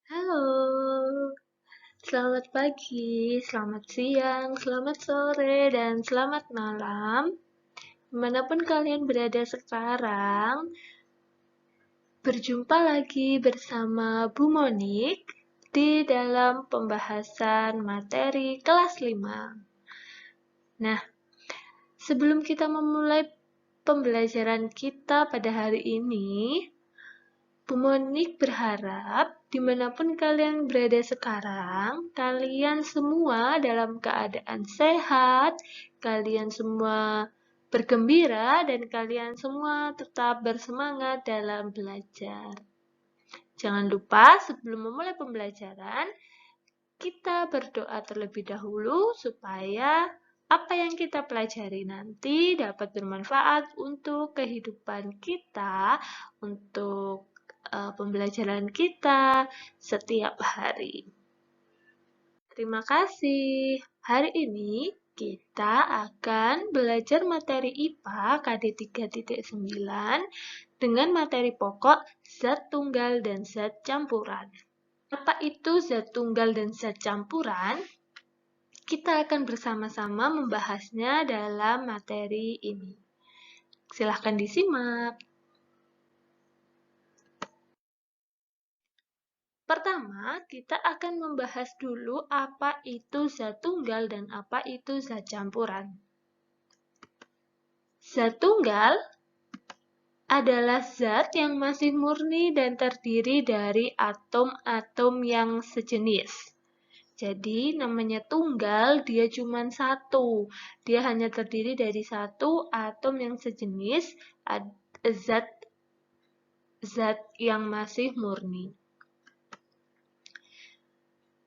Halo, selamat pagi, selamat siang, selamat sore, dan selamat malam. Dimanapun kalian berada sekarang, berjumpa lagi bersama Bu Monik di dalam pembahasan materi kelas 5. Nah, sebelum kita memulai pembelajaran kita pada hari ini, Bu Monik berharap dimanapun kalian berada sekarang, kalian semua dalam keadaan sehat, kalian semua bergembira, dan kalian semua tetap bersemangat dalam belajar. Jangan lupa sebelum memulai pembelajaran, kita berdoa terlebih dahulu supaya apa yang kita pelajari nanti dapat bermanfaat untuk kehidupan kita, untuk pembelajaran kita setiap hari. Terima kasih. Hari ini kita akan belajar materi IPA KD 3.9 dengan materi pokok zat tunggal dan zat campuran. Apa itu zat tunggal dan zat campuran? Kita akan bersama-sama membahasnya dalam materi ini. Silahkan disimak. Pertama, kita akan membahas dulu apa itu zat tunggal dan apa itu zat campuran. Zat tunggal adalah zat yang masih murni dan terdiri dari atom-atom yang sejenis. Jadi, namanya tunggal, dia cuma satu. Dia hanya terdiri dari satu atom yang sejenis, zat yang masih murni.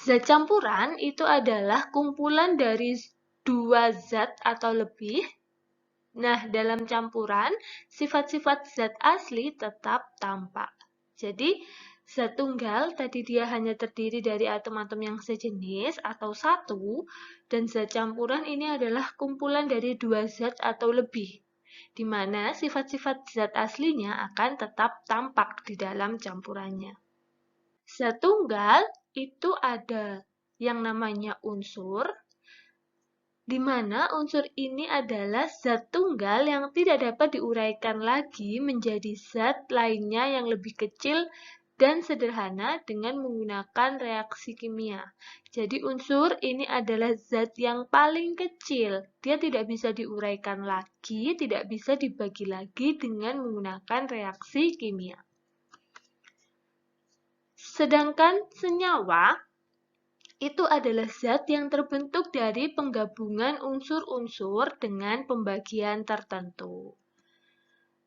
Zat campuran itu adalah kumpulan dari dua zat atau lebih. Nah, dalam campuran, sifat-sifat zat asli tetap tampak. Jadi, zat tunggal tadi dia hanya terdiri dari atom-atom yang sejenis atau satu, dan zat campuran ini adalah kumpulan dari dua zat atau lebih, di mana sifat-sifat zat aslinya akan tetap tampak di dalam campurannya. Zat tunggal itu ada yang namanya unsur, di mana unsur ini adalah zat tunggal yang tidak dapat diuraikan lagi menjadi zat lainnya yang lebih kecil dan sederhana dengan menggunakan reaksi kimia. Jadi unsur ini adalah zat yang paling kecil. Dia tidak bisa diuraikan lagi, tidak bisa dibagi lagi dengan menggunakan reaksi kimia. Sedangkan senyawa itu adalah zat yang terbentuk dari penggabungan unsur-unsur dengan pembagian tertentu.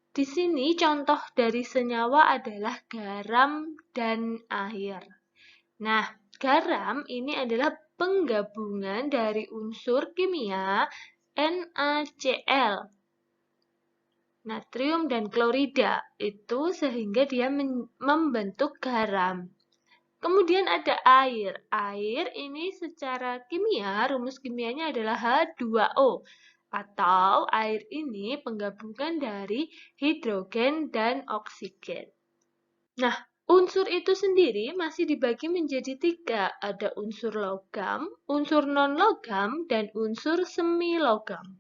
Di sini contoh dari senyawa adalah garam dan air. Nah, garam ini adalah penggabungan dari unsur kimia NaCl, natrium dan klorida, itu sehingga dia membentuk garam. Kemudian ada air. Air ini secara kimia, rumus kimianya adalah H2O. Atau air ini penggabungan dari hidrogen dan oksigen. Nah, unsur itu sendiri masih dibagi menjadi 3. Ada unsur logam, unsur non-logam, dan unsur semi-logam.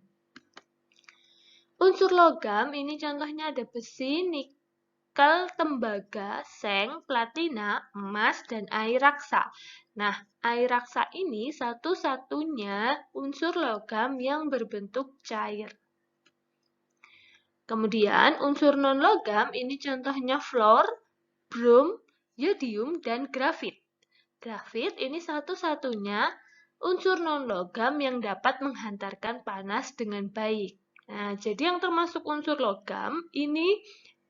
Unsur logam ini contohnya ada besi, nikel, tembaga, seng, platina, emas, dan air raksa. Nah, air raksa ini satu-satunya unsur logam yang berbentuk cair. Kemudian, unsur non-logam ini contohnya fluor, brom, yodium, dan grafit. Grafit ini satu-satunya unsur non-logam yang dapat menghantarkan panas dengan baik. Nah, jadi yang termasuk unsur logam ini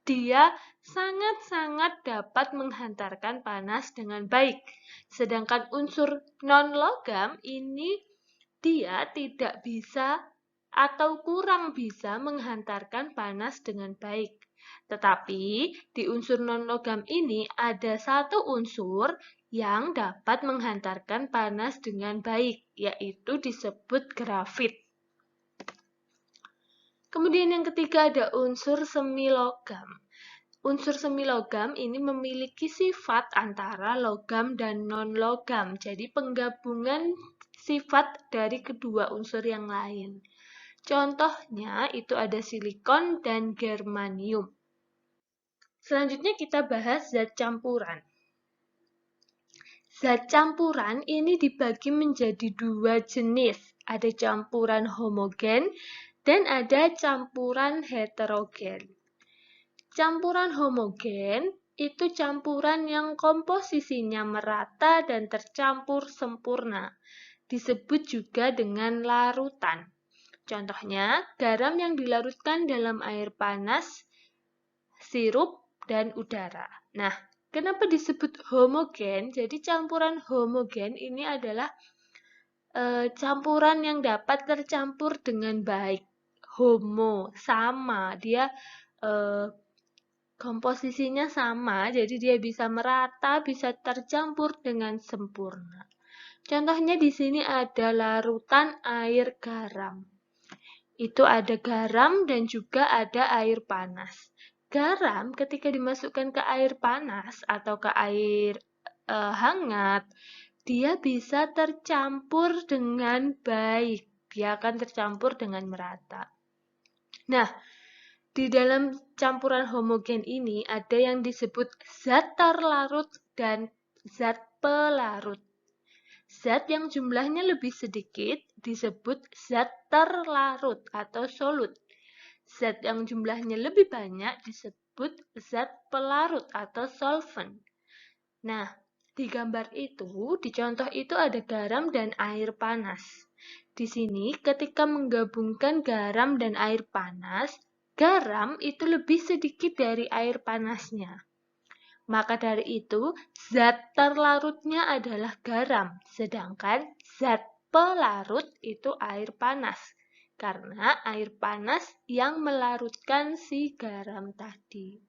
dia sangat-sangat dapat menghantarkan panas dengan baik. Sedangkan unsur non-logam ini dia tidak bisa atau kurang bisa menghantarkan panas dengan baik. Tetapi di unsur non-logam ini ada satu unsur yang dapat menghantarkan panas dengan baik, yaitu disebut grafit. Kemudian yang ketiga ada unsur semi logam. Unsur semilogam ini memiliki sifat antara logam dan non-logam. Jadi penggabungan sifat dari kedua unsur yang lain. Contohnya itu ada silikon dan germanium. Selanjutnya kita bahas zat campuran. Zat campuran ini dibagi menjadi dua jenis. Ada campuran homogen dan ada campuran heterogen. Campuran homogen itu campuran yang komposisinya merata dan tercampur sempurna. Disebut juga dengan larutan. Contohnya, garam yang dilarutkan dalam air panas, sirup, dan udara. Nah, kenapa disebut homogen? Jadi campuran homogen ini adalah campuran yang dapat tercampur dengan baik. Homo, sama. Dia komposisinya sama, jadi dia bisa merata, bisa tercampur dengan sempurna. Contohnya di sini ada larutan air garam. Itu ada garam dan juga ada air panas. Garam ketika dimasukkan ke air panas atau ke air hangat, dia bisa tercampur dengan baik. Dia akan tercampur dengan merata. Nah, di dalam campuran homogen ini ada yang disebut zat terlarut dan zat pelarut. Zat yang jumlahnya lebih sedikit disebut zat terlarut atau solut. Zat yang jumlahnya lebih banyak disebut zat pelarut atau solvent. Nah, di gambar itu, di contoh itu ada garam dan air panas. Di sini, ketika menggabungkan garam dan air panas, garam itu lebih sedikit dari air panasnya. Maka dari itu, zat terlarutnya adalah garam, sedangkan zat pelarut itu air panas. Karena air panas yang melarutkan si garam tadi.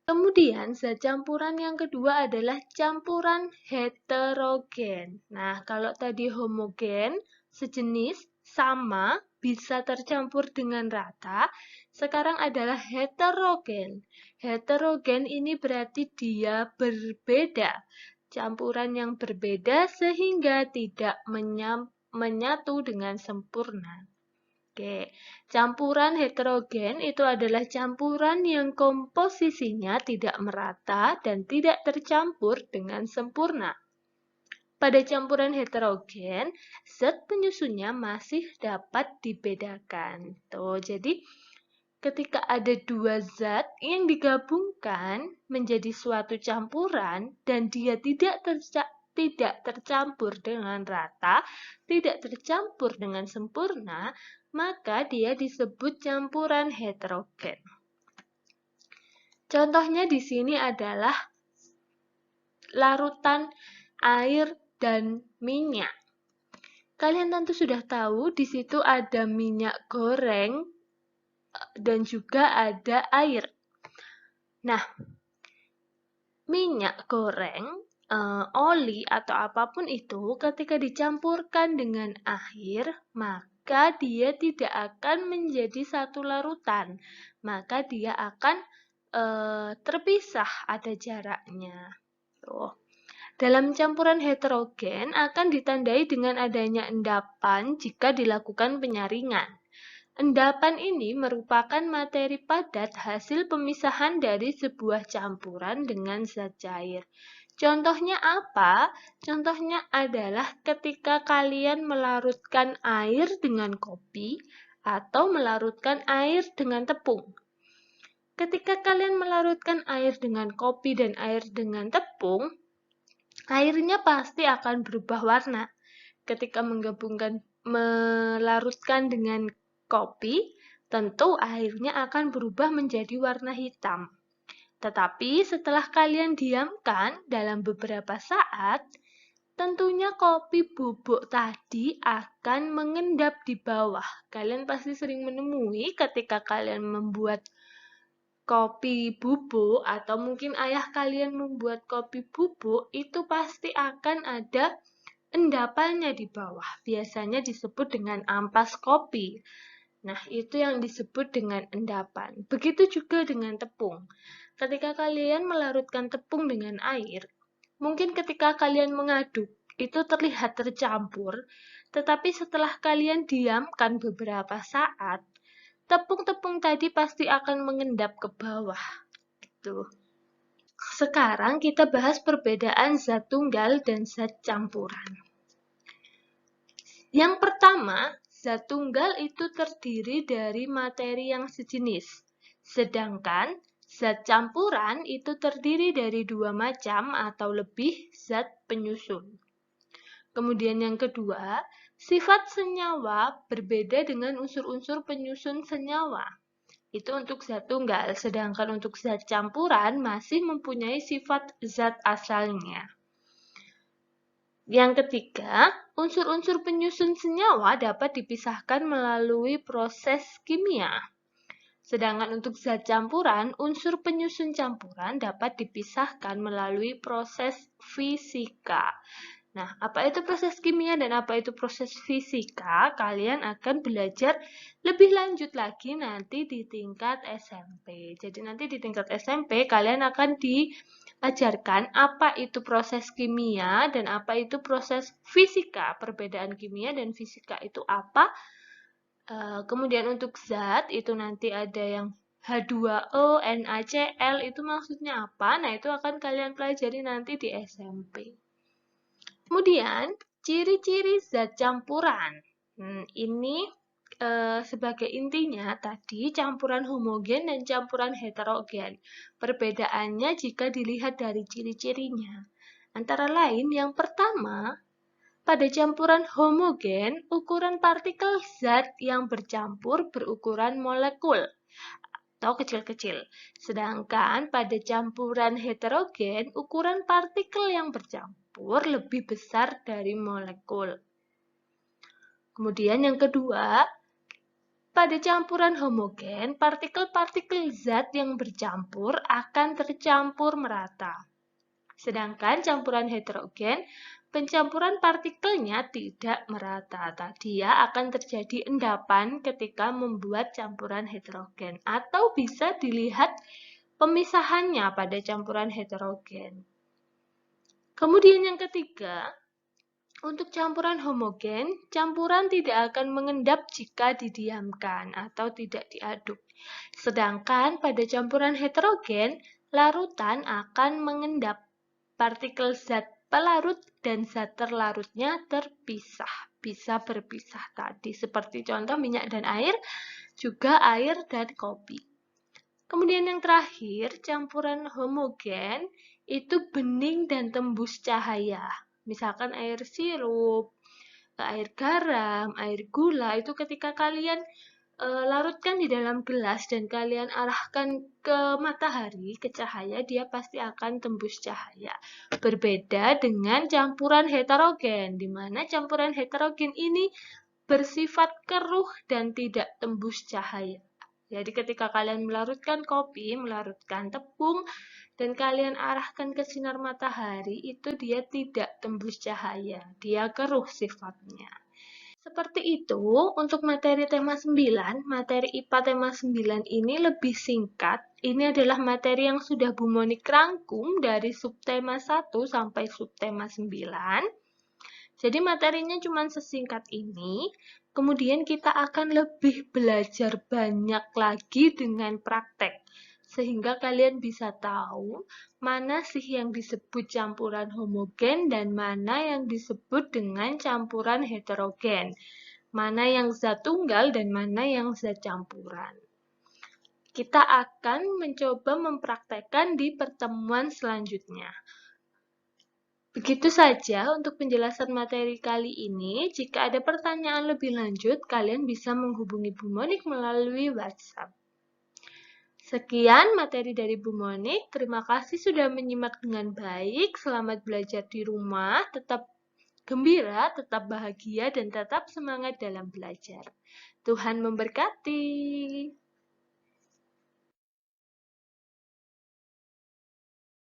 Kemudian, zat campuran yang kedua adalah campuran heterogen. Nah, kalau tadi homogen, sejenis, sama, bisa tercampur dengan rata, sekarang adalah heterogen. Heterogen ini berarti dia berbeda. Campuran yang berbeda sehingga tidak menyatu dengan sempurna. Oke, campuran heterogen itu adalah campuran yang komposisinya tidak merata dan tidak tercampur dengan sempurna. Pada campuran heterogen, zat penyusunnya masih dapat dibedakan. Tuh, jadi ketika ada dua zat yang digabungkan menjadi suatu campuran dan dia tidak tercampur dengan rata, tidak tercampur dengan sempurna, maka dia disebut campuran heterogen. Contohnya di sini adalah larutan air dan minyak. Kalian tentu sudah tahu di situ ada minyak goreng dan juga ada air. Nah, minyak goreng, oli atau apapun itu ketika dicampurkan dengan air, maka dia tidak akan menjadi satu larutan. Maka dia akan terpisah, ada jaraknya. Tuh. Dalam campuran heterogen akan ditandai dengan adanya endapan jika dilakukan penyaringan. Endapan ini merupakan materi padat hasil pemisahan dari sebuah campuran dengan zat cair. Contohnya apa? Contohnya adalah ketika kalian melarutkan air dengan kopi atau melarutkan air dengan tepung. Ketika kalian melarutkan air dengan kopi dan air dengan tepung, airnya pasti akan berubah warna. Ketika melarutkan dengan kopi, tentu airnya akan berubah menjadi warna hitam. Tetapi setelah kalian diamkan dalam beberapa saat, tentunya kopi bubuk tadi akan mengendap di bawah. Kalian pasti sering menemui ketika kalian membuat kopi bubuk atau mungkin ayah kalian membuat kopi bubuk, itu pasti akan ada endapannya di bawah. Biasanya disebut dengan ampas kopi. Nah, itu yang disebut dengan endapan. Begitu juga dengan tepung. Ketika kalian melarutkan tepung dengan air, mungkin ketika kalian mengaduk, itu terlihat tercampur, tetapi setelah kalian diamkan beberapa saat, tepung-tepung tadi pasti akan mengendap ke bawah. Gitu. Sekarang kita bahas perbedaan zat tunggal dan zat campuran. Yang pertama, zat tunggal itu terdiri dari materi yang sejenis, sedangkan zat campuran itu terdiri dari dua macam atau lebih zat penyusun. Kemudian yang kedua, sifat senyawa berbeda dengan unsur-unsur penyusun senyawa. Itu untuk zat tunggal, sedangkan untuk zat campuran masih mempunyai sifat zat asalnya. Yang ketiga, unsur-unsur penyusun senyawa dapat dipisahkan melalui proses kimia. Sedangkan untuk zat campuran, unsur penyusun campuran dapat dipisahkan melalui proses fisika. Nah, apa itu proses kimia dan apa itu proses fisika? Kalian akan belajar lebih lanjut lagi nanti di tingkat SMP. Jadi nanti di tingkat SMP kalian akan diajarkan apa itu proses kimia dan apa itu proses fisika. Perbedaan kimia dan fisika itu apa? Kemudian untuk zat itu nanti ada yang H2O, NaCl itu maksudnya apa? Nah, itu akan kalian pelajari nanti di SMP. Kemudian, ciri-ciri zat campuran. Ini sebagai intinya tadi campuran homogen dan campuran heterogen. Perbedaannya jika dilihat dari ciri-cirinya. Antara lain, yang pertama, pada campuran homogen, ukuran partikel zat yang bercampur berukuran molekul atau kecil-kecil. Sedangkan pada campuran heterogen, ukuran partikel yang bercampur lebih besar dari molekul. Kemudian yang kedua, pada campuran homogen, partikel-partikel zat yang bercampur akan tercampur merata. Sedangkan campuran heterogen, pencampuran partikelnya tidak merata. Tadi ya, akan terjadi endapan ketika membuat campuran heterogen. Atau bisa dilihat pemisahannya pada campuran heterogen. Kemudian yang ketiga, untuk campuran homogen, campuran tidak akan mengendap jika didiamkan atau tidak diaduk. Sedangkan pada campuran heterogen, larutan akan mengendap. Partikel zat pelarut dan zat terlarutnya terpisah, bisa berpisah tadi, seperti contoh minyak dan air, juga air dan kopi. Kemudian yang terakhir, campuran homogen itu bening dan tembus cahaya. Misalkan air sirup, air garam, air gula, itu ketika kalian larutkan di dalam gelas dan kalian arahkan ke matahari, ke cahaya, dia pasti akan tembus cahaya. Berbeda dengan campuran heterogen, di mana campuran heterogen ini bersifat keruh dan tidak tembus cahaya. Jadi ketika kalian melarutkan kopi, melarutkan tepung, dan kalian arahkan ke sinar matahari, itu dia tidak tembus cahaya, dia keruh sifatnya. Seperti itu, untuk materi tema 9, materi IPA tema 9 ini lebih singkat. Ini adalah materi yang sudah Bu Monik rangkum dari subtema 1 sampai subtema 9. Jadi materinya cuma sesingkat ini. Kemudian kita akan lebih belajar banyak lagi dengan praktek. Sehingga kalian bisa tahu mana sih yang disebut campuran homogen dan mana yang disebut dengan campuran heterogen. Mana yang zat tunggal dan mana yang zat campuran. Kita akan mencoba mempraktekkan di pertemuan selanjutnya. Begitu saja untuk penjelasan materi kali ini. Jika ada pertanyaan lebih lanjut, kalian bisa menghubungi Bu Monik melalui WhatsApp. Sekian materi dari Bu Monik. Terima kasih sudah menyimak dengan baik. Selamat belajar di rumah. Tetap gembira, tetap bahagia, dan tetap semangat dalam belajar. Tuhan memberkati.